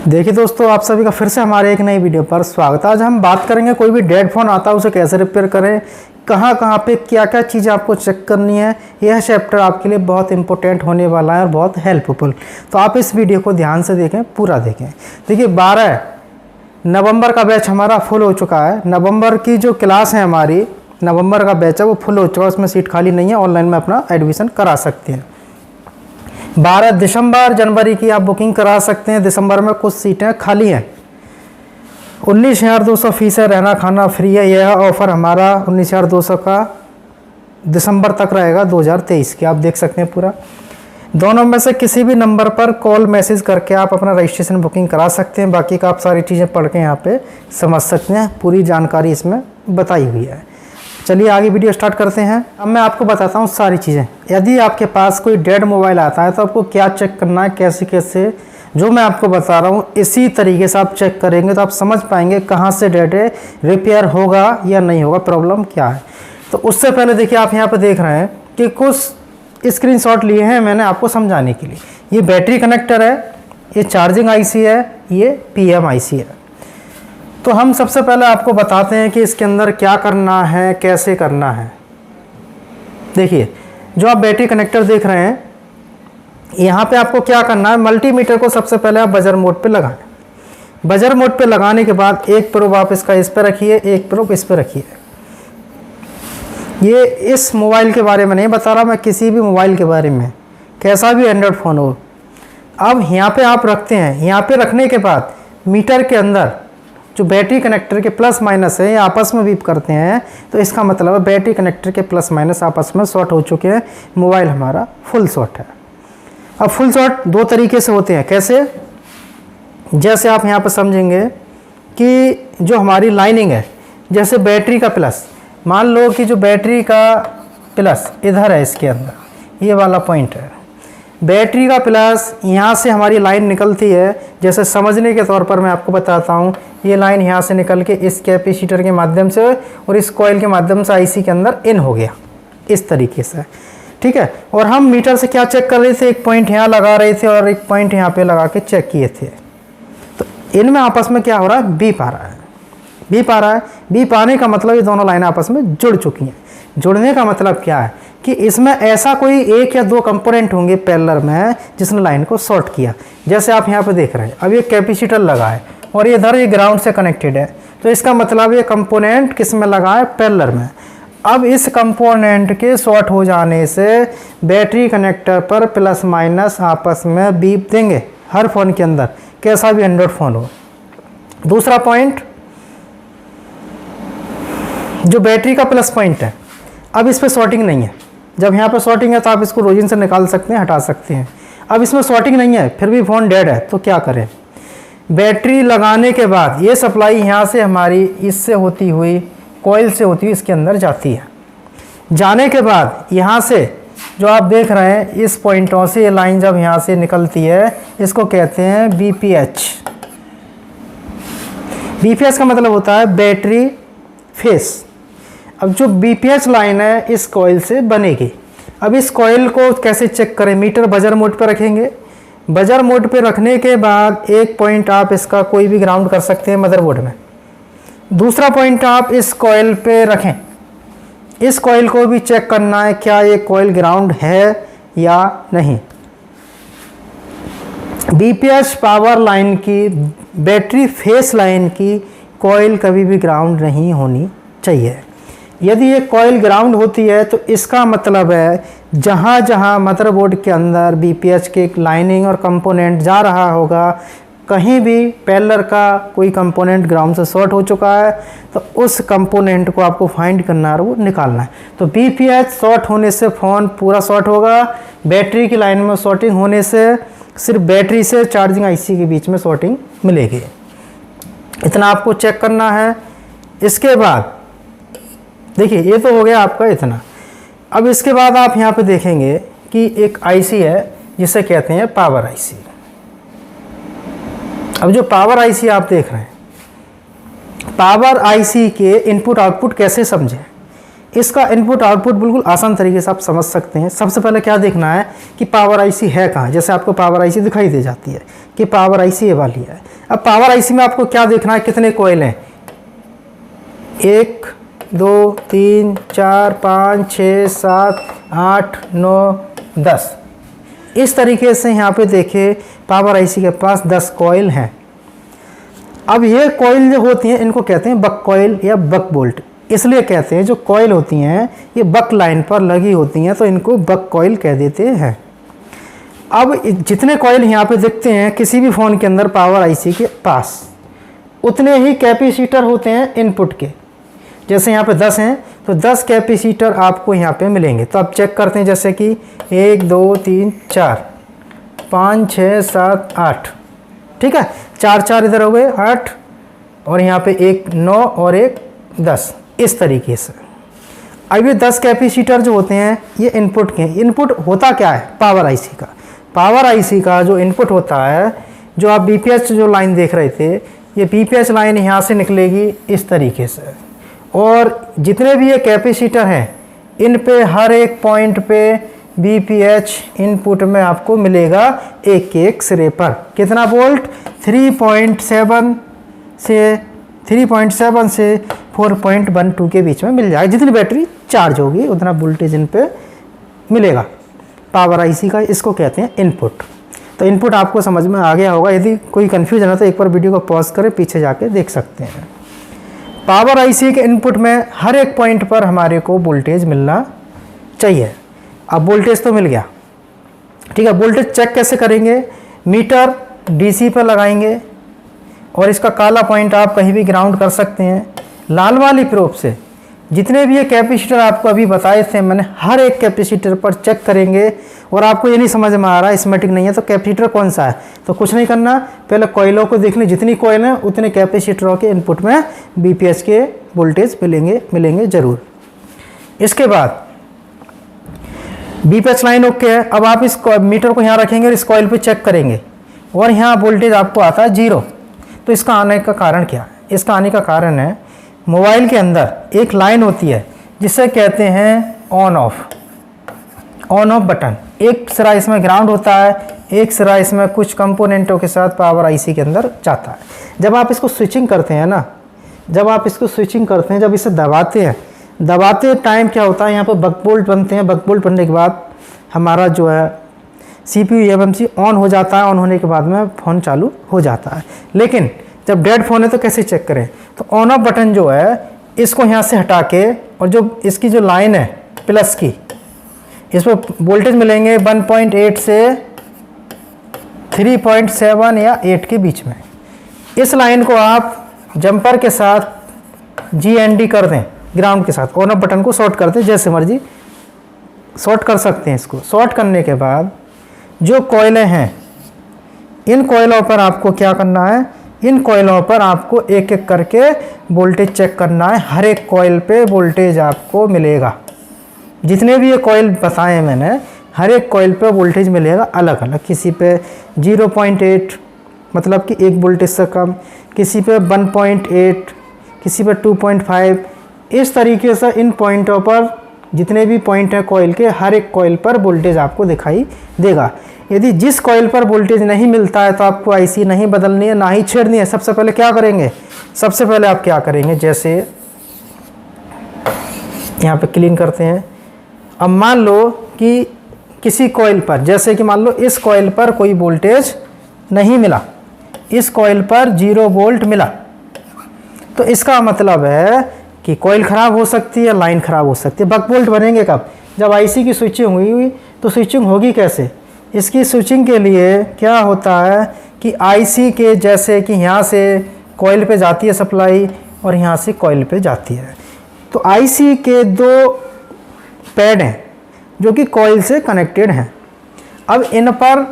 देखिए दोस्तों, आप सभी का फिर से हमारे एक नई वीडियो पर स्वागत है। आज हम बात करेंगे कोई भी डेड फ़ोन आता है उसे कैसे रिपेयर करें, कहाँ कहाँ पे क्या क्या चीज़ें आपको चेक करनी है। यह चैप्टर आपके लिए बहुत इंपॉर्टेंट होने वाला है और बहुत हेल्पफुल। तो आप इस वीडियो को ध्यान से देखें, पूरा देखें। देखिए 12 नवंबर का बैच हमारा फुल हो चुका है। नवंबर की जो क्लास है हमारी, नवंबर का बैच है वो फुल हो चुका है, उसमें सीट खाली नहीं है। ऑनलाइन में अपना एडमिशन करा सकते हैं। 12 दिसंबर जनवरी की आप बुकिंग करा सकते हैं। दिसंबर में कुछ सीटें खाली हैं। 19,200 फीस है, रहना खाना फ्री है। यह ऑफ़र हमारा 19,200 का दिसंबर तक रहेगा 2023 की। आप देख सकते हैं पूरा। दोनों में से किसी भी नंबर पर कॉल मैसेज करके आप अपना रजिस्ट्रेशन बुकिंग करा सकते हैं। बाकी का आप सारी चीज़ें पढ़ के यहाँ पे समझ सकते हैं। पूरी जानकारी इसमें बताई हुई है। चलिए आगे वीडियो स्टार्ट करते हैं। अब मैं आपको बताता हूँ सारी चीज़ें। यदि आपके पास कोई डेड मोबाइल आता है तो आपको क्या चेक करना है, कैसे कैसे, जो मैं आपको बता रहा हूँ इसी तरीके से आप चेक करेंगे तो आप समझ पाएंगे कहाँ से डेड है, रिपेयर होगा या नहीं होगा, प्रॉब्लम क्या है। तो उससे पहले देखिए, आप यहाँ पर देख रहे हैं कि कुछ स्क्रीनशॉट लिए हैं मैंने आपको समझाने के लिए। ये बैटरी कनेक्टर है, ये चार्जिंग आईसी है, ये PM आईसी है। तो हम सबसे पहले आपको बताते हैं कि इसके अंदर क्या करना है, कैसे करना है। देखिए, जो आप बैटरी कनेक्टर देख रहे हैं, यहाँ पे आपको क्या करना है, मल्टीमीटर को सबसे पहले आप बजर मोड पे लगाएं। बजर मोड पे लगाने के बाद एक प्रोब आप इसका इस पे रखिए, एक प्रोब इस पे रखिए। ये इस मोबाइल के बारे में नहीं बता रहा मैं, किसी भी मोबाइल के बारे में, कैसा भी एंड्रॉयड फ़ोन हो। अब यहाँ पे आप रखते हैं। यहाँ पे रखने के बाद मीटर के अंदर जो बैटरी कनेक्टर के प्लस माइनस है ये आपस में बीप करते हैं। तो इसका मतलब है बैटरी कनेक्टर के प्लस माइनस आपस में शॉर्ट हो चुके हैं। मोबाइल हमारा फुल शॉर्ट है। अब फुल शॉर्ट दो तरीके से होते हैं। कैसे? जैसे आप यहाँ पर समझेंगे कि जो हमारी लाइनिंग है, जैसे बैटरी का प्लस, मान लो कि जो बैटरी का प्लस इधर है, इसके अंदर ये वाला पॉइंट है। बैटरी का प्लस यहाँ से हमारी लाइन निकलती है। जैसे समझने के तौर पर मैं आपको बताता हूँ, ये लाइन यहाँ से निकल के इस कैपेसिटर के माध्यम से और इस कॉइल के माध्यम से आईसी के अंदर इन हो गया, इस तरीके से। ठीक है। और हम मीटर से क्या चेक कर रहे थे, एक पॉइंट यहाँ लगा रहे थे और एक पॉइंट यहाँ पे लगा के चेक किए थे। तो इनमें आपस में क्या हो रहा है, बीप आ रहा है। बीप आ रहा है। बीप आने का मतलब ये दोनों लाइन आपस में जुड़ चुकी हैं। जुड़ने का मतलब क्या है कि इसमें ऐसा कोई एक या दो कंपोनेंट होंगे पैरेलल में जिसने लाइन को शॉर्ट किया। जैसे आप यहाँ पे देख रहे हैं, अब ये कैपेसिटर लगा है और इधर ये ग्राउंड से कनेक्टेड है। तो इसका मतलब ये कंपोनेंट किस में लगा है, पैरेलल में। अब इस कंपोनेंट के शॉर्ट हो जाने से बैटरी कनेक्टर पर प्लस माइनस आपस में बीप देंगे, हर फ़ोन के अंदर, कैसा भी एंड्रॉयड फ़ोन हो। दूसरा पॉइंट, जो बैटरी का प्लस पॉइंट है, अब इस पर शॉर्टिंग नहीं है। जब यहाँ पर शॉर्टिंग है तो आप इसको रोजिन से निकाल सकते हैं, हटा सकते हैं। अब इसमें शॉर्टिंग नहीं है, फिर भी फ़ोन डेड है, तो क्या करें। बैटरी लगाने के बाद ये सप्लाई यहाँ से हमारी इससे होती हुई, कॉइल से होती हुई इसके अंदर जाती है। जाने के बाद यहाँ से जो आप देख रहे हैं, इस पॉइंटों से ये लाइन जब यहाँ से निकलती है, इसको कहते हैं BPH। BPH का मतलब होता है बैटरी फेस। अब जो BPH लाइन है इस कॉइल से बनेगी। अब इस कॉइल को कैसे चेक करें, मीटर बजर मोड पर रखेंगे। बजर मोड पे रखने के बाद एक पॉइंट आप इसका कोई भी ग्राउंड कर सकते हैं मदरबोर्ड में। दूसरा पॉइंट आप इस कॉइल पे रखें। इस कॉइल को भी चेक करना है, क्या ये कॉइल ग्राउंड है या नहीं। BPH पावर लाइन की, बैटरी फेस लाइन की कॉइल कभी भी ग्राउंड नहीं होनी चाहिए। यदि ये कॉइल ग्राउंड होती है तो इसका मतलब है जहाँ जहाँ मदरबोर्ड के अंदर BPH के लाइनिंग और कंपोनेंट जा रहा होगा, कहीं भी पैरेलल का कोई कंपोनेंट ग्राउंड से शॉर्ट हो चुका है, तो उस कंपोनेंट को आपको फाइंड करना है और वो निकालना है। तो BPH शॉर्ट होने से फ़ोन पूरा शॉर्ट होगा। बैटरी की लाइन में शॉर्टिंग होने से सिर्फ बैटरी से चार्जिंग आईसी के बीच में शॉर्टिंग मिलेगी। इतना आपको चेक करना है। इसके बाद देखिए, ये तो हो गया आपका इतना। अब इसके बाद आप यहाँ पे देखेंगे कि एक आईसी है जिसे कहते हैं पावर आईसी। अब जो पावर आईसी आप देख रहे हैं, पावर आईसी के इनपुट आउटपुट कैसे समझें। इसका इनपुट आउटपुट बिल्कुल आसान तरीके से आप समझ सकते हैं। सबसे पहले क्या देखना है कि पावर आईसी है कहाँ। जैसे आपको पावर आईसी दिखाई दे जाती है कि पावर आईसी ये वाली है। अब पावर आईसी में आपको क्या देखना है, कितने कॉइल हैं, 1 2 3 4 5 6 7 8 9 10। इस तरीके से यहाँ पे देखिए पावर आईसी के पास 10 कॉइल हैं। अब ये कॉइल जो होती हैं इनको कहते हैं बक कॉइल या बक बोल्ट। इसलिए कहते हैं जो कॉइल होती हैं ये बक लाइन पर लगी होती हैं तो इनको बक कॉइल कह देते हैं। अब जितने कॉइल यहाँ पे दिखते हैं किसी भी फ़ोन के अंदर पावर आईसी के पास, उतने ही कैपेसिटर होते हैं इनपुट के। जैसे यहाँ पे 10 हैं तो 10 कैपेसिटर आपको यहाँ पे मिलेंगे। तो आप चेक करते हैं जैसे कि 1 2 3 4 5 6 7 8, ठीक है, 4 4 इधर हो गए 8 और यहाँ पे 1 9 और 1 10, इस तरीके से। अब ये 10 कैपेसिटर जो होते हैं ये इनपुट के। इनपुट होता क्या है पावर आईसी का? पावर आईसी का जो इनपुट होता है, जो आप बीपीएच जो लाइन देख रहे थे, ये बीपीएच लाइन यहाँ से निकलेगी इस तरीके से, और जितने भी ये कैपेसिटर हैं इन पे हर एक पॉइंट पे बीपीएच इनपुट में आपको मिलेगा एक एक सिरे पर। कितना वोल्ट? 3.7 से 4.12 के बीच में मिल जाएगा। जितनी बैटरी चार्ज होगी उतना वोल्टेज इन पे मिलेगा पावर आईसी का। इसको कहते हैं इनपुट। तो इनपुट आपको समझ में आ गया होगा। यदि कोई कन्फ्यूजन है तो एक बार वीडियो को पॉज करें, पीछे जाके देख सकते हैं। पावर आईसी के इनपुट में हर एक पॉइंट पर हमारे को वोल्टेज मिलना चाहिए। अब वोल्टेज तो मिल गया, ठीक है। वोल्टेज चेक कैसे करेंगे? मीटर डीसी पर लगाएंगे और इसका काला पॉइंट आप कहीं भी ग्राउंड कर सकते हैं। लाल वाली प्रोब से जितने भी ये कैपेसिटर आपको अभी बताए थे मैंने, हर एक कैपेसिटर पर चेक करेंगे। और आपको ये नहीं समझ में आ रहा है स्कीमेटिक नहीं है तो कैपेसिटर कौन सा है, तो कुछ नहीं करना, पहले कॉइलों को देख लें। जितनी कॉइल हैं उतने कैपेसिटरों के इनपुट में बीपीएच के वोल्टेज मिलेंगे ज़रूर। इसके बाद बीपीएच लाइन ओके है। अब आप इस मीटर को यहाँ रखेंगे और इस कॉइल पे चेक करेंगे और यहाँ वोल्टेज आपको आता है 0। तो इसका आने का कारण क्या है? इसका आने का कारण है मोबाइल के अंदर एक लाइन होती है जिसे कहते हैं ऑन ऑफ बटन। एक सिरा इसमें ग्राउंड होता है, एक सिरा इसमें कुछ कंपोनेंटों के साथ पावर आईसी के अंदर जाता है। जब आप इसको स्विचिंग करते हैं ना, जब इसे दबाते टाइम क्या होता है, यहाँ पर बक बोल्ट बनते हैं। बक बोल्ट बनने के बाद हमारा जो है CPU एमएमसी ऑन हो जाता है। ऑन होने के बाद में फ़ोन चालू हो जाता है। लेकिन जब डेड फ़ोन है तो कैसे चेक करें? तो ऑन ऑफ बटन जो है इसको यहाँ से हटा के, और जो इसकी जो लाइन है प्लस की, इस पर वोल्टेज मिलेंगे 1.8 से 3.7 या 8 के बीच में। इस लाइन को आप जंपर के साथ GND कर दें, ग्राउंड के साथ ऑन ऑफ बटन को शॉर्ट कर दें। जैसे मर्जी शॉर्ट कर सकते हैं इसको। शॉर्ट करने के बाद जो कॉइलें हैं, इन कॉइलों पर आपको क्या करना है? इन कॉइलों पर आपको एक एक करके वोल्टेज चेक करना है। हर एक कॉइल पे वोल्टेज आपको मिलेगा। जितने भी ये कॉइल बताए मैंने, हर एक कॉइल पे वोल्टेज मिलेगा अलग अलग। किसी पे 0.8 मतलब कि 1 वोल्टेज से कम, किसी पे 1.8, किसी पे 2.5। इस तरीके से इन पॉइंटों पर जितने भी पॉइंट हैं कॉइल के, हर एक कॉइल पर वोल्टेज आपको दिखाई देगा। यदि जिस कॉइल पर वोल्टेज नहीं मिलता है तो आपको आईसी नहीं बदलनी है, ना ही छेड़नी है। सबसे पहले क्या करेंगे? सबसे पहले आप क्या करेंगे, जैसे यहाँ पे क्लीन करते हैं। अब मान लो कि किसी कॉइल पर, जैसे कि मान लो इस कॉइल पर कोई वोल्टेज नहीं मिला, इस कॉइल पर 0 वोल्ट मिला, तो इसका मतलब है कि कॉइल ख़राब हो सकती है, लाइन ख़राब हो सकती है। बक बोल्ट बनेंगे कब? जब आईसी की स्विचिंग हुई। तो स्विचिंग होगी कैसे? इसकी स्विचिंग के लिए क्या होता है कि आईसी के जैसे कि यहाँ से कॉइल पे जाती है सप्लाई और यहाँ से कॉइल पे जाती है, तो आईसी के 2 पैड हैं जो कि कॉइल से कनेक्टेड हैं। अब इन पर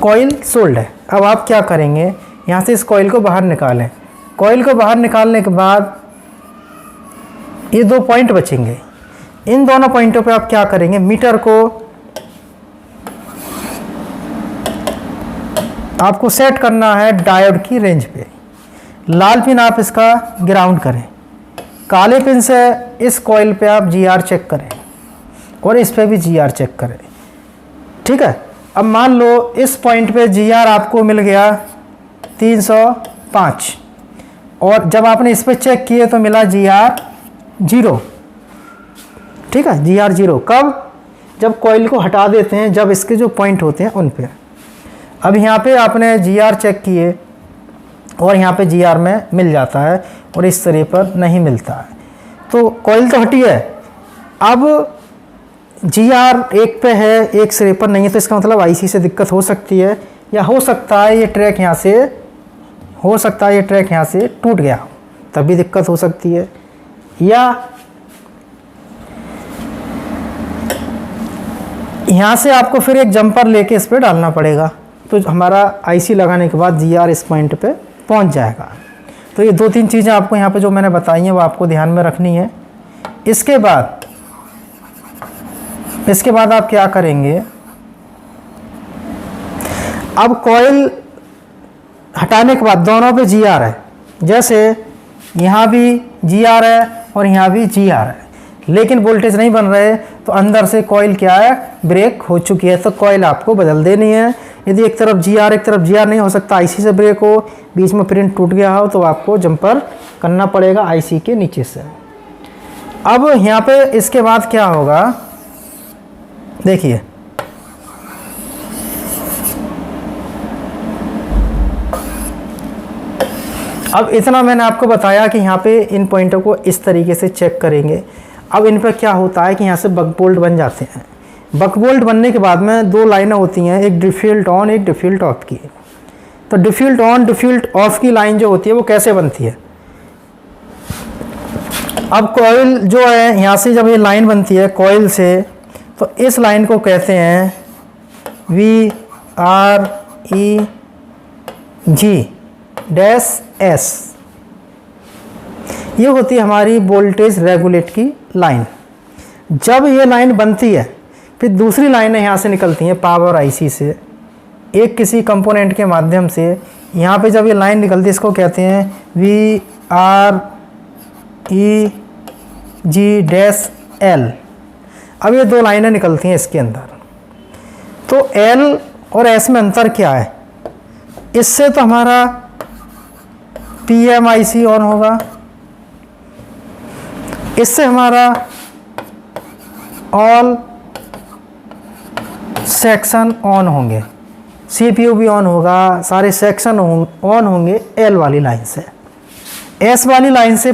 कॉइल सोल्ड है। अब आप क्या करेंगे? यहाँ से इस कॉइल को बाहर निकालें। कॉइल को बाहर निकालने के बाद ये 2 पॉइंट बचेंगे। इन दोनों पॉइंटों पे आप क्या करेंगे? मीटर को आपको सेट करना है डायोड की रेंज पे। लाल पिन आप इसका ग्राउंड करें। काले पिन से इस कॉइल पे आप GR चेक करें और इस पे भी GR चेक करें, ठीक है। अब मान लो इस पॉइंट पे GR आपको मिल गया 305 और जब आपने इस पे चेक किए तो मिला GR 0, ठीक है, GR 0। कब? जब कॉइल को हटा देते हैं, जब इसके जो पॉइंट होते हैं उन पे। अब यहाँ पे आपने GR चेक किए और यहाँ पे GR में मिल जाता है और इस सिरे पर नहीं मिलता है, तो कॉइल तो हटी है। अब GR एक पे है, एक सिरे पर नहीं है, तो इसका मतलब IC से दिक्कत हो सकती है, या हो सकता है ये ट्रैक यहाँ से, हो सकता है ये ट्रैक यहाँ से टूट गया, तब भी दिक्कत हो सकती है। या यहाँ से आपको फिर एक जंपर लेके इस पर डालना पड़ेगा, तो हमारा IC लगाने के बाद GR इस पॉइंट पे पहुँच जाएगा। तो ये 2-3 चीज़ें आपको यहाँ पे जो मैंने बताई हैं वो आपको ध्यान में रखनी है। इसके बाद आप क्या करेंगे, अब कॉइल हटाने के बाद दोनों पे GR है, जैसे यहाँ भी GR है और यहाँ भी GR है, लेकिन वोल्टेज नहीं बन रहे, तो अंदर से कॉइल क्या है, ब्रेक हो चुकी है, तो कॉइल आपको बदल देनी है। यदि एक तरफ GR एक तरफ GR नहीं हो सकता, IC से ब्रेक हो, बीच में प्रिंट टूट गया हो, तो आपको जंपर करना पड़ेगा IC के नीचे से। अब यहाँ पे इसके बाद क्या होगा, देखिए अब इतना मैंने आपको बताया कि यहाँ पे इन पॉइंटों को इस तरीके से चेक करेंगे। अब इन पर क्या होता है कि यहाँ से बक बोल्ट बन जाते हैं। बक बोल्ट बनने के बाद में 2 लाइनें होती हैं, एक डिफ़ॉल्ट ऑन एक डिफ़ॉल्ट ऑफ की। तो डिफ़ॉल्ट ऑन डिफ़ॉल्ट ऑफ की लाइन जो होती है वो कैसे बनती है, अब कॉइल जो है यहाँ से जब ये लाइन बनती है कॉइल से, तो इस लाइन को कहते हैं VREG-S। ये होती है हमारी वोल्टेज रेगुलेट की लाइन। जब ये लाइन बनती है, फिर दूसरी लाइनें यहाँ से निकलती हैं पावर IC से, एक किसी कंपोनेंट के माध्यम से। यहाँ पे जब ये लाइन निकलती है इसको कहते हैं VREG-L। अब ये 2 लाइनें निकलती हैं इसके अंदर, तो L और S में अंतर क्या है, इससे तो हमारा PMIC ऑन होगा, इससे हमारा ऑल सेक्शन ऑन होंगे, CPU भी ऑन होगा, सारे सेक्शन ऑन होंगे L वाली लाइन से। S वाली लाइन से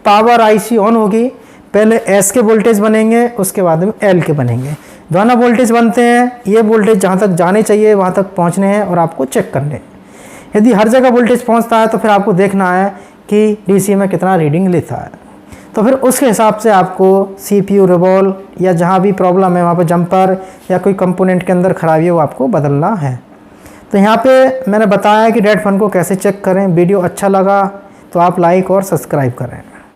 पावर IC ऑन होगी, पहले S के वोल्टेज बनेंगे, उसके बाद में L के बनेंगे। दोनों वोल्टेज बनते हैं, ये वोल्टेज जहाँ तक जाने चाहिए वहाँ तक पहुँचने हैं और आपको चेक करने हैं। यदि हर जगह वोल्टेज पहुँचता है तो फिर आपको देखना है कि DC में कितना रीडिंग लेता है, तो फिर उसके हिसाब से आपको CPU रिवॉल्व या जहाँ भी प्रॉब्लम है वहाँ पर जंपर या कोई कंपोनेंट के अंदर खराबी है वो आपको बदलना है। तो यहाँ पे मैंने बताया कि रेड फन को कैसे चेक करें। वीडियो अच्छा लगा तो आप लाइक और सब्सक्राइब करें।